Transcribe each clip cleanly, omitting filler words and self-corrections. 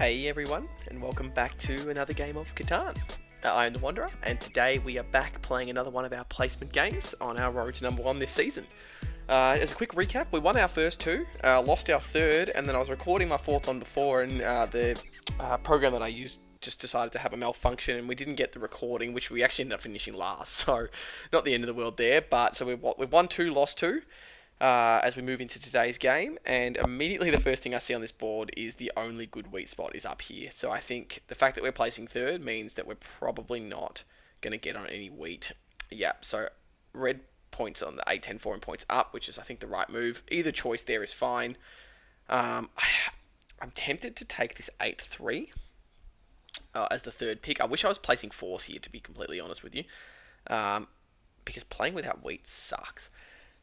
Hey everyone, and welcome back to another game of Catan. I am the Wanderer, and today we are back playing another one of our placement games on our road to number one this season. As a quick recap, we won our first two, lost our third, and then I was recording my fourth one before, and the program that I used just decided to have a malfunction, and we didn't get the recording, which we actually ended up finishing last. So, not the end of the world there, but so we've won two, lost two. As we move into today's game, and immediately the first thing I see on this board is the only good wheat spot is up here. So I think the fact that we're placing third means that we're probably not going to get on any wheat. Yeah, so red points on the 8, 10, 4 and points up, which is I think the right move. Either choice there is fine. I'm tempted to take this 8-3 as the third pick. I wish I was placing fourth here, to be completely honest with you, because playing without wheat sucks.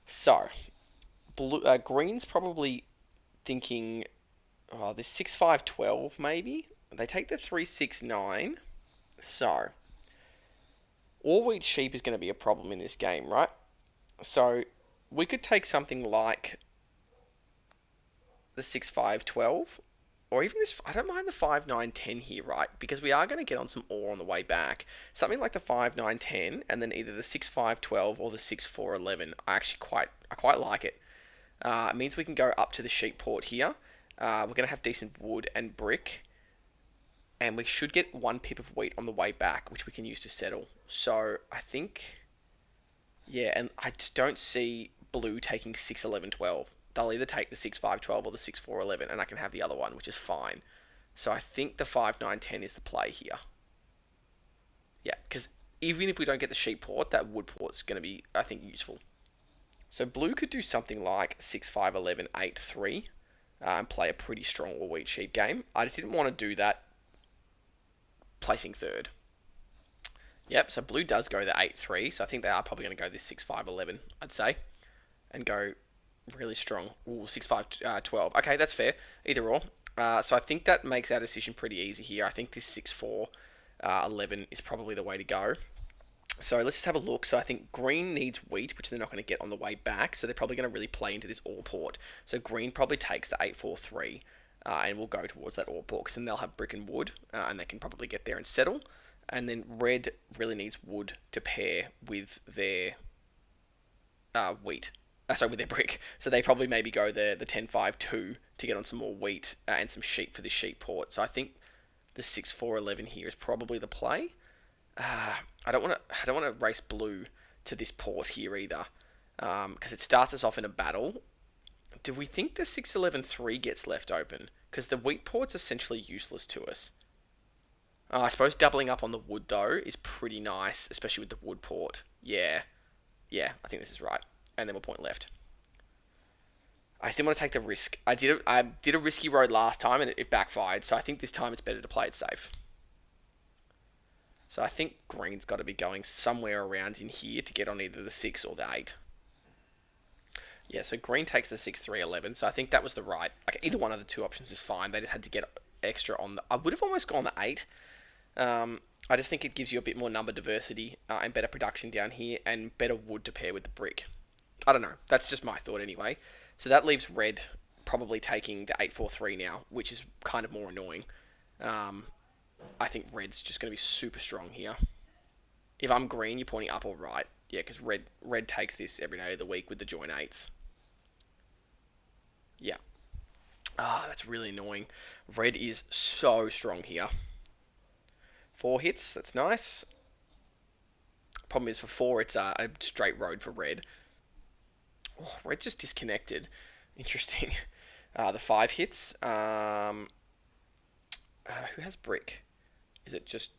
So green's probably thinking, this 6-5-12 maybe. They take the 3-6-9. So, all wheat sheep is going to be a problem in this game, right? So, we could take something like the 6-5-12. Or even this, I don't mind the 5-9-10 here, right? Because we are going to get on some ore on the way back. Something like the 5-9-10, and then either the 6-5-12 or the 6-4-11. I quite like it. It means we can go up to the sheep port here. We're going to have decent wood and brick. And we should get 1 pip of wheat on the way back, which we can use to settle. So, I think... Yeah, and I just don't see blue taking 6-11-12. They'll either take the 6-5-12 or the 6-4-11, and I can have the other one, which is fine. So, I think the 5-9-10 is the play here. Yeah, because even if we don't get the sheep port, that wood port's going to be, I think, useful. So blue could do something like 6-5-11, 8-3 and play a pretty strong all wheat sheep game. I just didn't want to do that placing third. Yep, so blue does go the 8-3, so I think they are probably going to go this 6-5-11, I'd say, and go really strong. Ooh, 6-5-12. Okay, that's fair. Either or. So I think that makes our decision pretty easy here. I think this 6-4-11 is probably the way to go. So let's just have a look. So I think green needs wheat, which they're not going to get on the way back. So they're probably going to really play into this ore port. So green probably takes the 8-4-3 and will go towards that ore port. Because then they'll have brick and wood and they can probably get there and settle. And then red really needs wood to pair with their wheat. With their brick. So they probably maybe go the 10-5-2 to get on some more wheat and some sheep for this sheep port. So I think the 6-4-11 here is probably the play. I don't want to race blue to this port here either, because it starts us off in a battle. Do we think the 6-11-3 gets left open? Because the wheat port's essentially useless to us. I suppose doubling up on the wood though is pretty nice, especially with the wood port. Yeah, I think this is right, and then we'll point left. I still want to take the risk. I did a risky road last time and it backfired, so I think this time it's better to play it safe. So I think green's got to be going somewhere around in here to get on either the 6 or the 8. Yeah, so green takes the 6-3-11, so I think that was the right... Like, either one of the two options is fine. They just had to get extra on the... I would have almost gone the 8. I just think it gives you a bit more number diversity and better production down here and better wood to pair with the brick. I don't know. That's just my thought anyway. So that leaves red probably taking the 8-4-3 now, which is kind of more annoying. I think red's just going to be super strong here. If I'm green, you're pointing up or right. Yeah, because red takes this every day of the week with the join 8s. Yeah. That's really annoying. Red is so strong here. 4 hits, that's nice. Problem is for 4, it's a straight road for red. Oh, red just disconnected. Interesting. The 5 hits. Who has brick? Is it just...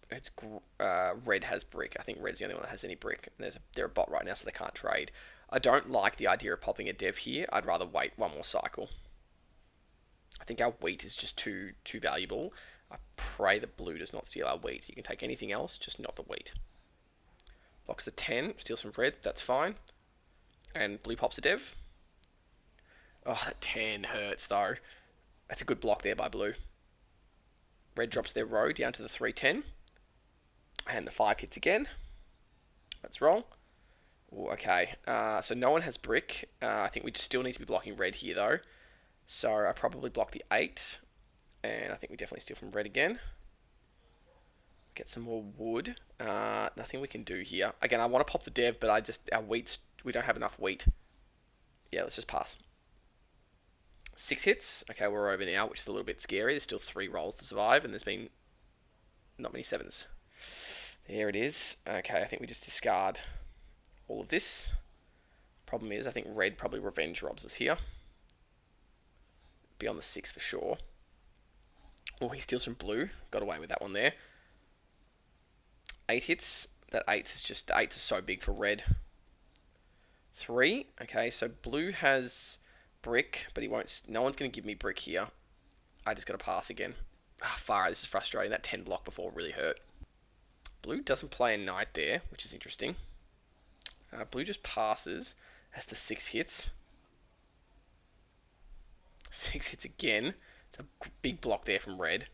red has brick. I think red's the only one that has any brick. And they're a bot right now, so they can't trade. I don't like the idea of popping a dev here. I'd rather wait one more cycle. I think our wheat is just too valuable. I pray that blue does not steal our wheat. You can take anything else, just not the wheat. Blocks the 10, steals from red, that's fine. And blue pops a dev. Oh, that 10 hurts though. That's a good block there by blue. Red drops their row down to the 3-10. And the 5 hits again. That's wrong. Ooh, okay, so no one has brick. I think we still need to be blocking red here though. So I probably block the 8. And I think we definitely steal from red again. Get some more wood. Nothing we can do here. Again, I want to pop the dev, but our wheat's, we don't have enough wheat. Yeah, let's just pass. 6 hits. Okay, we're over now, which is a little bit scary. There's still 3 rolls to survive, and there's been not many 7s. There it is. Okay, I think we just discard all of this. Problem is, I think red probably revenge robs us here. Be on the 6 for sure. Oh, he steals from blue. Got away with that one there. 8 hits. That 8 is just... The 8s are so big for red. 3. Okay, so blue has brick, but he won't... No one's going to give me brick here. I just got to pass again. Far out, this is frustrating. That 10 block before really hurt. Blue doesn't play a knight there, which is interesting. Blue just passes. Has the 6 hits. 6 hits again. It's a big block there from red.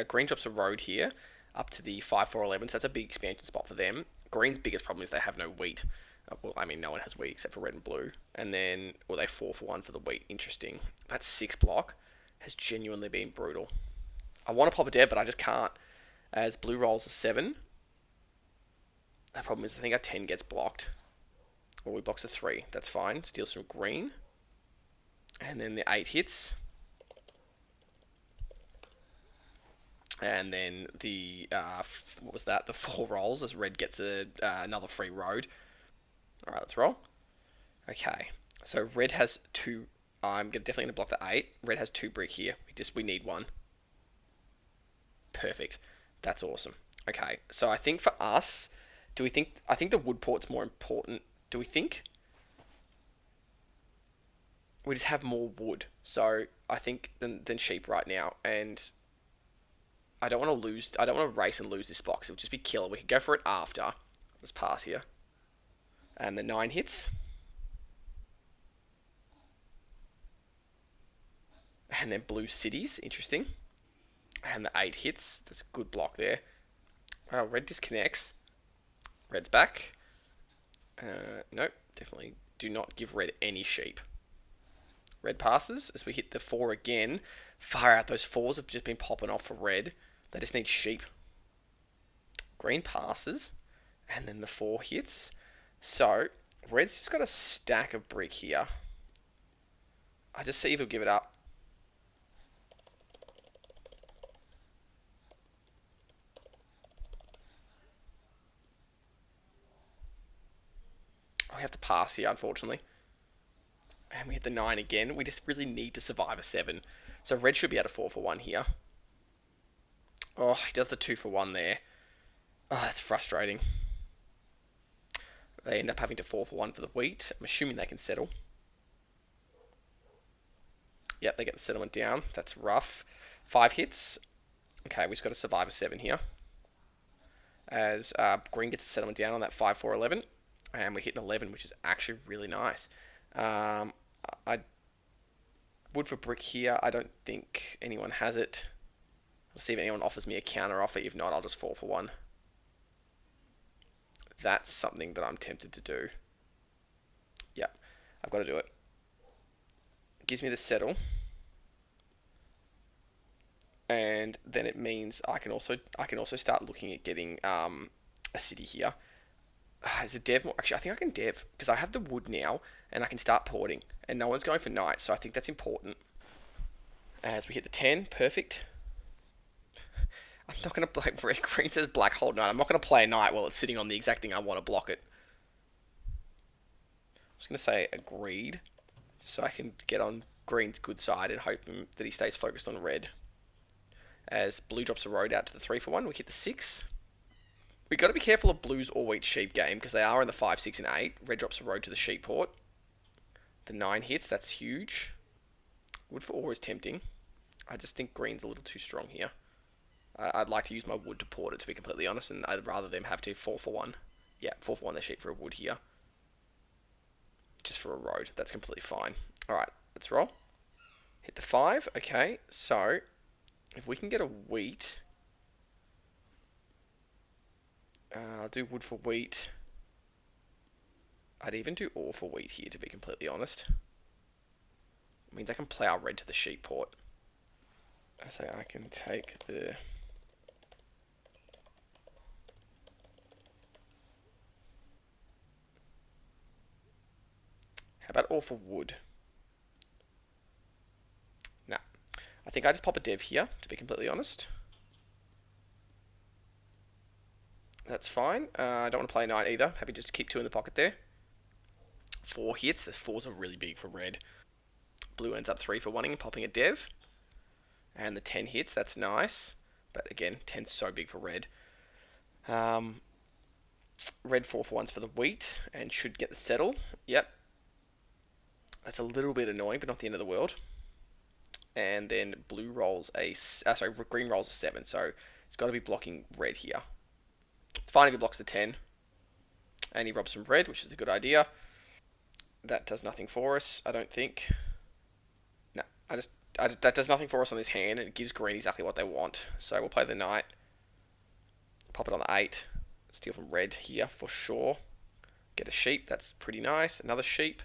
Green drops a road here up to the 5-4-11, so that's a big expansion spot for them. Green's biggest problem is they have no wheat. Well, I mean, no one has wheat except for red and blue. And then, well, they 4-for-1 for the wheat. Interesting. That 6 block has genuinely been brutal. I want to pop a dev, but I just can't. As blue rolls a 7. The problem is I think our 10 gets blocked. Or we box a 3. That's fine. Steals from green. And then the 8 hits. And then the, what was that? The 4 rolls as red gets another free road. Alright, let's roll. Okay. So red has 2. I'm definitely going to block the 8. Red has 2 brick here. We need 1. Perfect. That's awesome. Okay. So I think for us, I think the wood port's more important. Do we think? We just have more wood. So I think than sheep right now. And I don't want to lose. I don't want to race and lose this block. So it'll just be killer. We could go for it after. Let's pass here. And the 9 hits. And then blue cities. Interesting. And the 8 hits. That's a good block there. Wow, red disconnects. Red's back. Nope. Definitely do not give red any sheep. Red passes as we hit the 4 again. Far out. Those 4s have just been popping off for red. They just need sheep. Green passes. And then the 4 hits. So, red's just got a stack of brick here. I just see if he'll give it up. I have to pass here, unfortunately. And we hit the 9 again. We just really need to survive a 7. So red should be able to 4-for-1 here. Oh, he does the 2-for-1 there. Oh, that's frustrating. They end up having to 4-for-1 for the wheat. I'm assuming they can settle. Yep, they get the settlement down. That's rough. 5 hits. Okay, we just got to survive a 7 here. As green gets a settlement down on that 5-4-11. And we hit an 11, which is actually really nice. I wood for brick here. I don't think anyone has it. We'll see if anyone offers me a counter offer. If not, I'll just 4-for-1. That's something that I'm tempted to do. Yeah, I've got to do it. It gives me the settle. And then it means I can also start looking at getting a city here. Is a dev more? Actually, I think I can dev because I have the wood now and I can start porting. And no one's going for knights, so I think that's important. As we hit the 10, perfect. I'm not going to play... Green says black hole knight. I'm not going to play a knight while it's sitting on the exact thing I want to block it. I'm just going to say agreed. Just so I can get on green's good side and hope that he stays focused on red. As blue drops a road out to the 3-for-1, we hit the 6. We've got to be careful of blue's all wheat sheep game because they are in the 5, 6, and 8. Red drops a road to the sheep port. The 9 hits, that's huge. Wood for ore is tempting. I just think green's a little too strong here. I'd like to use my wood to port it, to be completely honest, and I'd rather them have to 4-for-1. Yeah, 4-for-1 their sheep for a wood here. Just for a road. That's completely fine. Alright, let's roll. Hit the 5. Okay, so if we can get a wheat... I'll do wood for wheat. I'd even do ore for wheat here, to be completely honest. It means I can play our red to the sheep port. I say I can take the... How about all for wood? Nah. I think I just pop a dev here, to be completely honest. That's fine. I don't want to play a knight either. Happy just to keep 2 in the pocket there. 4 hits. The 4s are really big for red. Blue ends up 3 for 1ing and popping a dev. And the 10 hits. That's nice. But again, 10's so big for red. Red 4 for 1's for the wheat and should get the settle. Yep. That's a little bit annoying, but not the end of the world. And then blue rolls green rolls a 7, so it's got to be blocking red here. It's fine if he blocks the 10. And he robs some red, which is a good idea. That does nothing for us, I don't think. No, that does nothing for us on this hand, and it gives green exactly what they want. So we'll play the knight. Pop it on the 8. Steal from red here for sure. Get a sheep, that's pretty nice. Another sheep.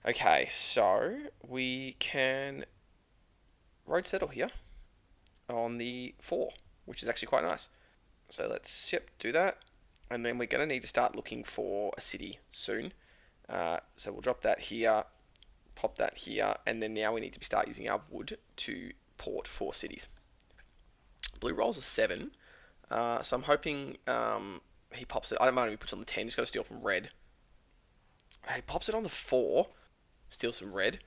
Okay, so we can road settle here on the 4, which is actually quite nice. So let's, do that. And then we're going to need to start looking for a city soon. So we'll drop that here, pop that here, and then now we need to start using our wood to port 4 cities. Blue rolls a 7, so I'm hoping he pops it. I don't mind if he puts it on the 10, he's got to steal from red. He pops it on the 4, steal some red.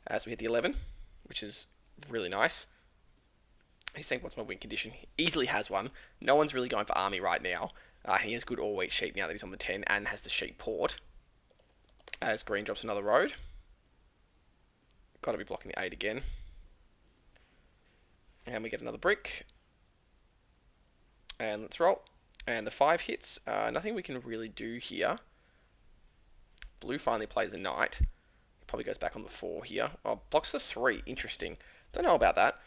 As we hit the 11, which is really nice. He's saying, what's my win condition? He easily has one. No one's really going for army right now. He has good all-wheat sheep now that he's on the 10 and has the sheep port. As green drops another road. Got to be blocking the 8 again. And we get another brick. And let's roll. And the 5 hits. Nothing we can really do here. Blue finally plays a knight. He probably goes back on the 4 here. Oh, blocks the 3. Interesting. Don't know about that.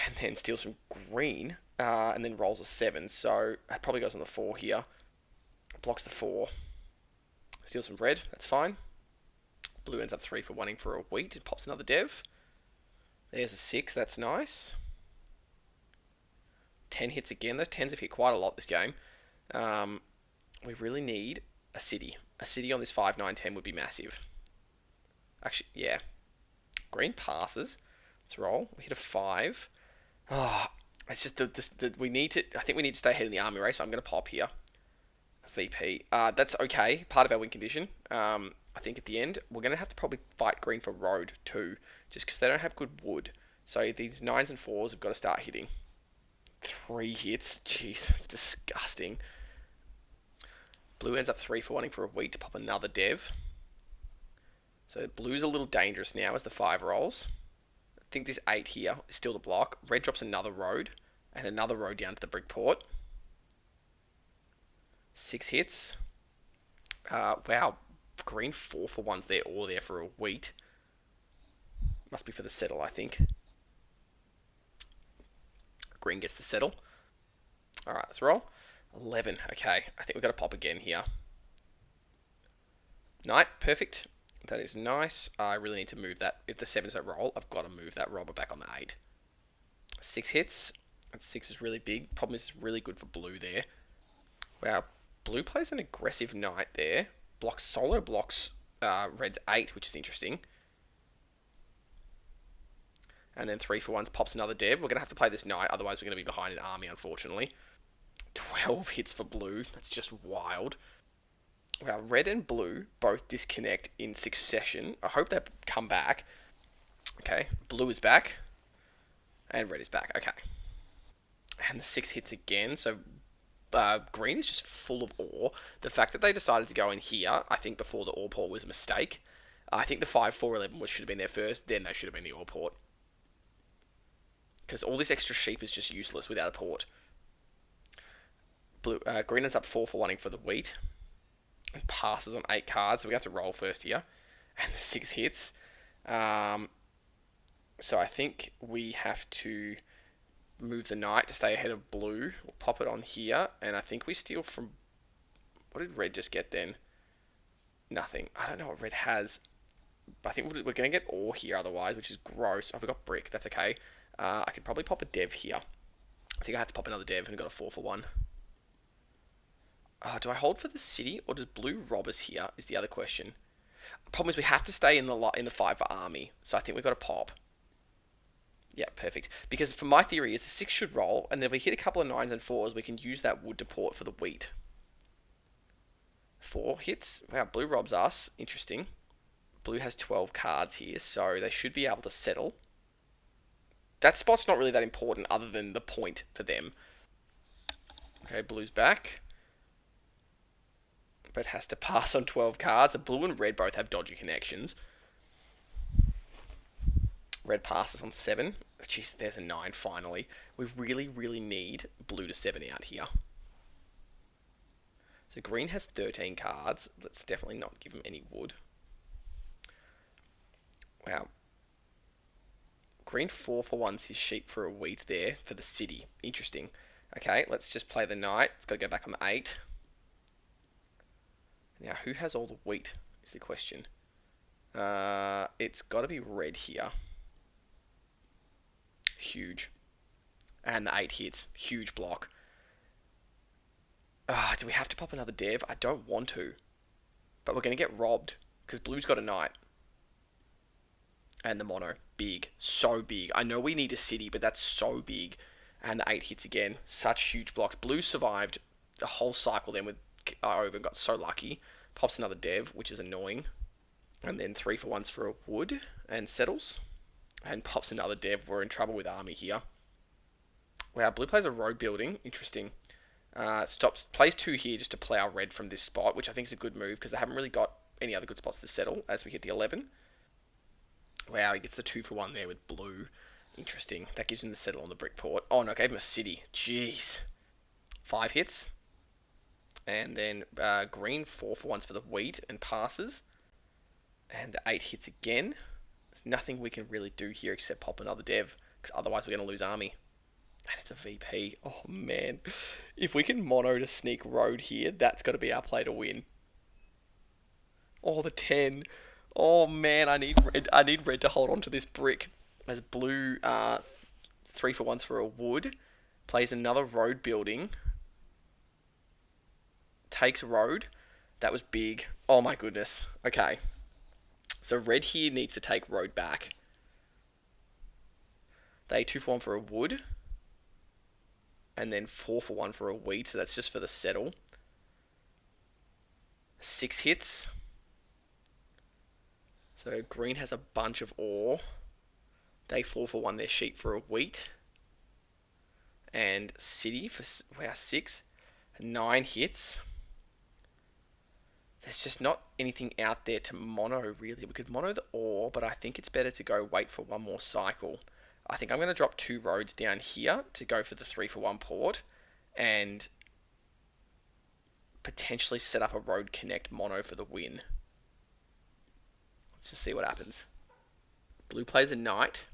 And then steals from green. And then rolls a 7. So it probably goes on the 4 here. Blocks the 4. Steals some red. That's fine. Blue ends up 3 for 1ing for a wheat. It pops another dev. There's a 6. That's nice. 10 hits again. Those 10s have hit quite a lot this game. We really need a city. A city on this 5, 9, 10 would be massive. Actually, yeah. Green passes. Let's roll. We hit a 5. Oh, it's just we need to. I think we need to stay ahead in the army race. So I'm going to pop here. VP. That's okay. Part of our win condition. I think at the end we're going to have to probably fight green for road too, just because they don't have good wood. So these 9s and 4s have got to start hitting. 3 hits. Jeez, it's disgusting. Blue ends up 3 for 1ing for a wheat to pop another dev. So blue's a little dangerous now as the 5 rolls. I think this 8 here is still the block. Red drops another road and another road down to the brick port. 6 hits. Wow. Green 4 for 1's there, all there for a wheat. Must be for the settle, I think. Green gets the settle. Alright, let's roll. 11. Okay, I think we've got to pop again here. Knight, perfect. That is nice. I really need to move that. If the 7's a roll, I've got to move that robber back on the 8. 6 hits. That 6 is really big. Problem is, it's really good for blue there. Wow, blue plays an aggressive knight there. Solo blocks red's 8, which is interesting. And then 3 for 1's pops another dev. We're going to have to play this knight, otherwise we're going to be behind an army, unfortunately. 12 hits for blue. That's just wild. Wow, red and blue both disconnect in succession. I hope they come back. Okay, blue is back. And red is back. Okay. And the 6 hits again, so green is just full of ore. The fact that they decided to go in here, I think before the ore port was a mistake. I think the 5, 4, 11 should have been there first, then they should have been the ore port. Because all this extra sheep is just useless without a port. Green ends up 4 for 1ing for the wheat. And passes on 8 cards, so we have to roll first here. And the 6 hits. So I think we have to move the knight to stay ahead of blue. We'll pop it on here, and I think we steal from... What did red just get then? Nothing. I don't know what red has. I think we're going to get ore here otherwise, which is gross. Oh, we got brick. That's okay. I could probably pop a dev here. I think I have to pop another dev and got a 4 for 1. Do I hold for the city or does blue rob us here? Is the other question. Problem is we have to stay in the 5 for army, so I think we've got to pop. Yeah, perfect. Because for my theory is the 6 should roll, and then if we hit a couple of 9s and 4s, we can use that wood to port for the wheat. 4 hits. Wow, blue robs us. Interesting. Blue has 12 cards here, so they should be able to settle. That spot's not really that important other than the point for them. Okay, blue's back. But has to pass on 12 cards. So blue and red both have dodgy connections. Red passes on 7. Jeez, there's a 9 finally. We really, really need blue to 7 out here. So green has 13 cards. Let's definitely not give him any wood. Wow. Green 4 for 1's his sheep for a wheat there for the city. Interesting. Okay, let's just play the knight. It's got to go back on the 8. Now, who has all the wheat is the question. It's got to be red here. Huge. And the 8 hits. Huge block. Do we have to pop another dev? I don't want to. But we're going to get robbed. Because blue's got a knight. And the mono. Big. So big. I know we need a city, but that's so big. And the 8 hits again. Such huge blocks. Blue survived the whole cycle then with over and got so lucky. Pops another dev, which is annoying. And then 3 for 1's for a wood. And settles. And pops another dev. We're in trouble with army here. Wow, blue plays a road building. Interesting. Plays 2 here just to plow red from this spot, which I think is a good move because they haven't really got any other good spots to settle as we hit the 11. Wow, he gets the 2 for 1 there with blue. Interesting. That gives him the settle on the brick port. Oh no, gave him a city. Jeez. 5 hits. And then green 4 for 1's for the wheat and passes. And the 8 hits again. There's nothing we can really do here except pop another dev because otherwise we're going to lose army. And it's a VP. Oh, man. If we can mono to sneak road here, that's got to be our play to win. Oh, the 10. Oh, man. I need red to hold on to this brick. As blue, 3 for 1's for a wood. Plays another road building. Takes road. That was big. Oh, my goodness. Okay. So red here needs to take road back. They 2 for 1 for a wood. And then 4 for 1 for a wheat, so that's just for the settle. 6 hits. So green has a bunch of ore. They 4 for 1 their sheep for a wheat. And city for, wow, 6. 9 hits. There's just not anything out there to mono, really. We could mono the ore, but I think it's better to go wait for one more cycle. I think I'm going to drop 2 roads down here to go for the 3 for 1 port and potentially set up a road connect mono for the win. Let's just see what happens. Blue plays a knight,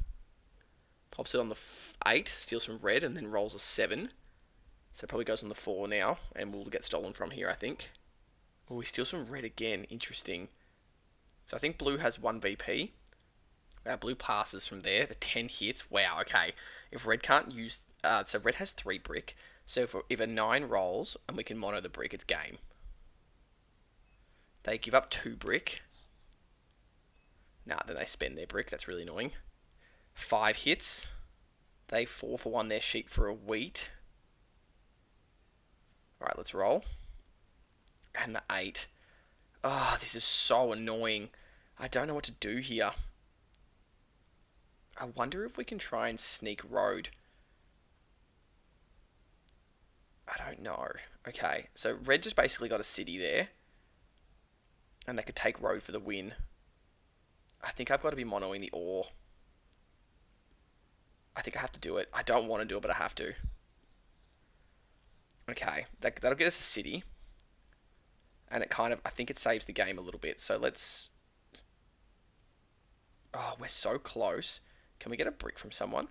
pops it on the 8, steals from red, and then rolls a 7. So it probably goes on the 4 now, and we'll get stolen from here, I think. Oh, he steals from red again. Interesting. So I think blue has 1 VP. Blue passes from there. The 10 hits. Wow, okay. If red can't use... so red has 3 brick. So if a 9 rolls and we can mono the brick, it's game. They give up 2 brick. Nah, then they spend their brick. That's really annoying. 5 hits. They 4 for 1 their sheep for a wheat. Alright, let's roll. And the 8. Oh, this is so annoying. I don't know what to do here. I wonder if we can try and sneak road. I don't know. Okay, so red just basically got a city there. And they could take road for the win. I think I've got to be monoing the ore. I think I have to do it. I don't want to do it, but I have to. Okay, that'll get us a city. And it kind of, I think it saves the game a little bit. So let's... Oh, we're so close. Can we get a brick from someone?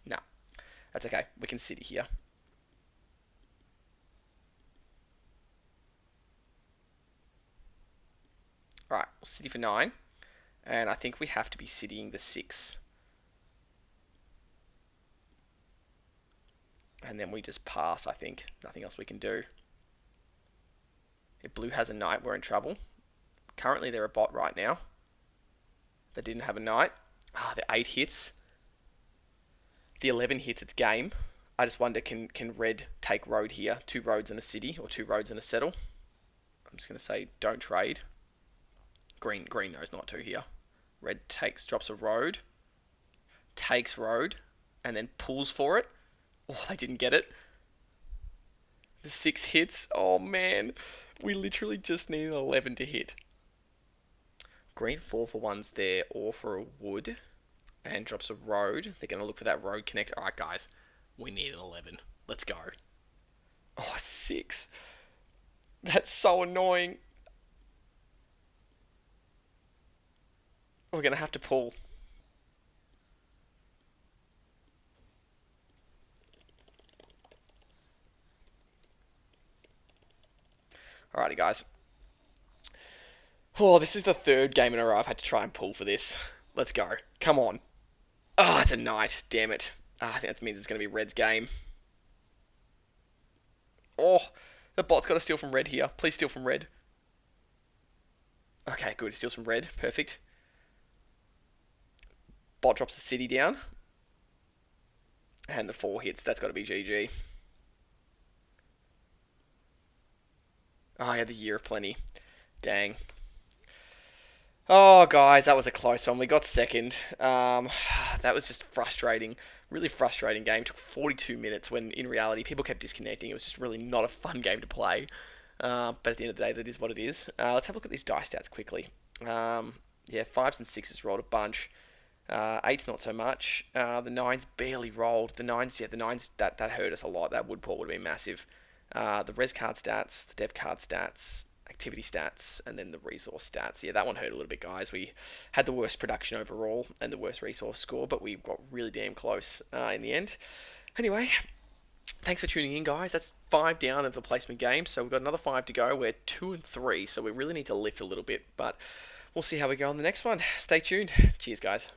No. That's okay. We can city here. Alright, we'll city for 9. And I think we have to be citying the 6. And then we just pass, I think. Nothing else we can do. If blue has a knight, we're in trouble. Currently, they're a bot right now. They didn't have a knight. The 8 hits. The 11 hits, it's game. I just wonder, can red take road here? 2 roads in a city, or 2 roads in a settle. I'm just going to say don't trade. Green knows not to here. Red drops a road. Takes road. And then pulls for it. Oh, they didn't get it. The 6 hits. Oh, man. We literally just need an 11 to hit. Green 4 for 1's there, or for a wood. And drops a road. They're going to look for that road connect. Alright, guys. We need an 11. Let's go. Oh, 6. That's so annoying. We're going to have to pull. Alrighty, guys. Oh, this is the 3rd game in a row I've had to try and pull for this. Let's go. Come on. Oh, it's a knight. Damn it. I think that means it's going to be red's game. Oh, the bot's got to steal from red here. Please steal from red. Okay, good. It steals from red. Perfect. Bot drops the city down. And the 4 hits. That's got to be GG. Oh, I had the year of plenty. Dang. Oh, guys, that was a close one. We got second. That was just frustrating. Really frustrating game. Took 42 minutes when, in reality, people kept disconnecting. It was just really not a fun game to play. But at the end of the day, that is what it is. Let's have a look at these die stats quickly. Yeah, 5s and 6s rolled a bunch. 8's not so much. The 9's barely rolled. The 9's, yeah, the 9's, that hurt us a lot. That wood pull would have been massive. The res card stats, the dev card stats, activity stats, and then the resource stats. Yeah, that one hurt a little bit, guys. We had the worst production overall and the worst resource score, but we got really damn close in the end. Anyway, thanks for tuning in, guys. That's 5 down of the placement game, so we've got another 5 to go. We're 2 and 3, so we really need to lift a little bit, but we'll see how we go on the next one. Stay tuned. Cheers, guys.